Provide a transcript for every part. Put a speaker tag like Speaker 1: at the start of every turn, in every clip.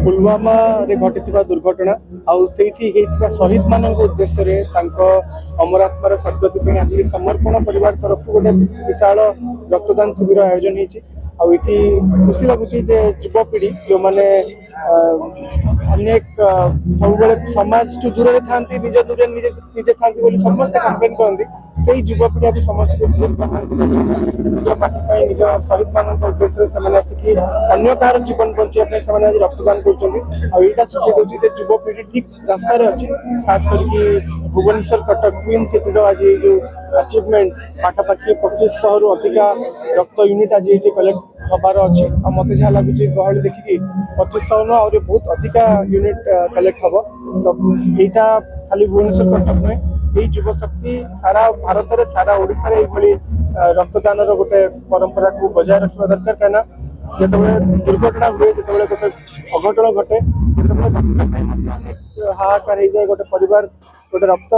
Speaker 1: पुलवामा रे घटिथिबा दुर्घटना आउ सेठी हेइथिबा शहीद मानक उद्देश्य रे तांको अमर आत्मार सद्गति पे आज समर्पण परिवार तरफ गोटे विशाल रक्तदान शिविर आयोजन होती खुशी लगुच युवपीढ़ी जो मैंने अनेक सब समाज टू दूर था निज दूर निजे था समस्त कंप्लेन करती से युवपीढ़ी आज समस्त निज पार्टी निज शहीद मान उद्देश्य से आसिकी अन्य कहार जीवन बचाई आज रक्तदान कर सूची दूसरी युवपीढ़ी ठीक रास्तार अच्छी खास करके भुवनेश्वर कटक क्वीन सिटी आज जो अचिवमेंट पाखापाखि 2500 रु अधिका रक्त यूनिट आज ये कलेक्ट हबार अच्छी मत जहाँ लगुच गहली देखिकी 2500 नु और बहुत अधिका यूनिट कलेक्ट हम तो यहाँ खाली भुवनेश्वर कटक नुहे यही युव शक्ति सारा भारत में सारा ओडिशा रे रक्तदान गोटे परंपरा को बजाय रखा दरकार कहीं जिते दुर्घटना हुए जिते गोटे अघटन घटे से हाहाकार हो जाए गोटे परिवार गोटे रक्त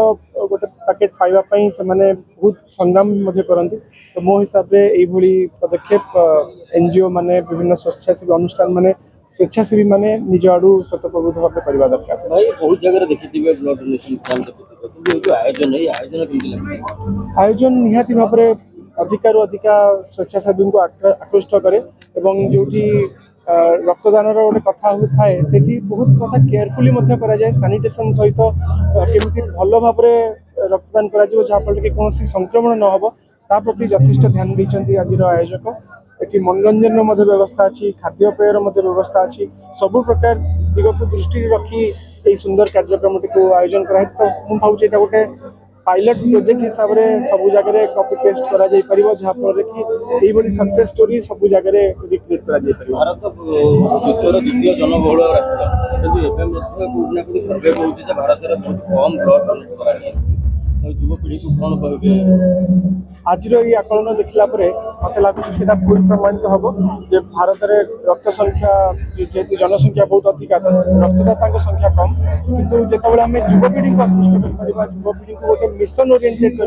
Speaker 1: गोटे पैकेट पाइबापी से बहुत संग्राम करती तो मो हिसाब से यही पदक्षेप एनजीओ माने विभिन्न स्वेच्छासेवी अनुष्ठान माने स्वेच्छासेवी माने निज आड़ू स्वतःप्रभुत भाव करवा दरकार।
Speaker 2: भाई बहुत जगह देखिए ब्लड डोनेशन कैंप
Speaker 1: आयोजन निहाती भाव में अधिकारु अधिका स्वेच्छासेवी को आकृष्ट करे एवं जो रक्तदान गोटे कथा थाए से बहुत कथा केयरफुली कराए सानिटेसन सहित केमती भल भाव रक्तदान कराफल कि कौन संक्रमण न हो ता प्रति यथेष्ट ध्यान देते आज आयोजक ये मनोरंजन व्यवस्था अच्छी खाद्यपेयर व्यवस्था अच्छी सबु प्रकार दिग को दृष्टि रखी ये सुंदर कार्यक्रम को आयोजन कराई तो मुझे भावी गोटे पायलट प्रोजेक्ट हिसाब से सबू जगह कॉपी पेस्ट करा जाई परिबो जहाँफल कि यही सक्सेस स्टोरी सबू जगह रिक्रिएट करा जाई परिबो।
Speaker 2: भारत विश्वर द्वितीय जनबहुल राष्ट्र किंतु सर्वे कहूँ भारत में बहुत कम ब्लड डोनेट कर युवपीढ़ी को कौन कहे
Speaker 1: आज ये आकलन देखला मत लगुच भूल प्रमाणित हम जे भारत में रक्त संख्या जेहेतु जनसंख्या बहुत अधिक रक्तदाता संख्या कम किंतु जितेबाला आम युवपीढ़ी को आकृष्ट कर युवपीढ़ी को गोटे मिशन ओरिएंटेड कर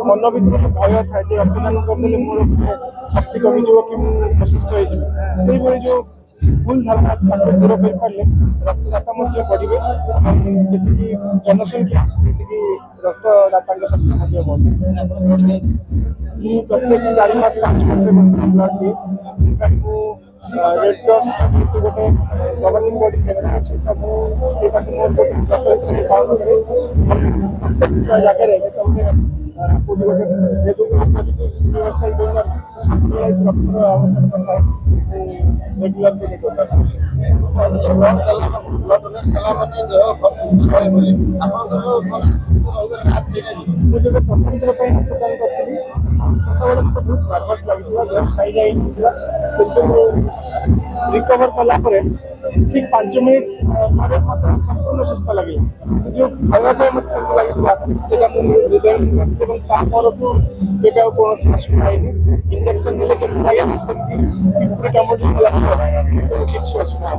Speaker 1: मन भर भय था रक्तदान करदे मोर शक्ति कमिज कि असुस्थ हो जो भूल धारणा अच्छे दूर कर पारे रक्तदाता बढ़े जी जनसंख्या से रक्तदाता संख्या बढ़े प्रत्येक 4 मास 5 मास ब्लड दिए रेड क्रॉस गोटे गवर्निंग बॉडी अच्छे तो मुझे जगह जेहेतु व्यवसायी रक्तर आवश्यकता था रेगुलर मुझे प्रथम थर पर रक्तदान करी बहुत नर्भस लगे खाई जाए रिकवर कलापर ठीक 5 मिनट संपूर्ण सुस्थ लगे से जो खावा मत शांति लगे कौन असुविधा इंजेक्शन लगे सेमती कम किसी असुविधा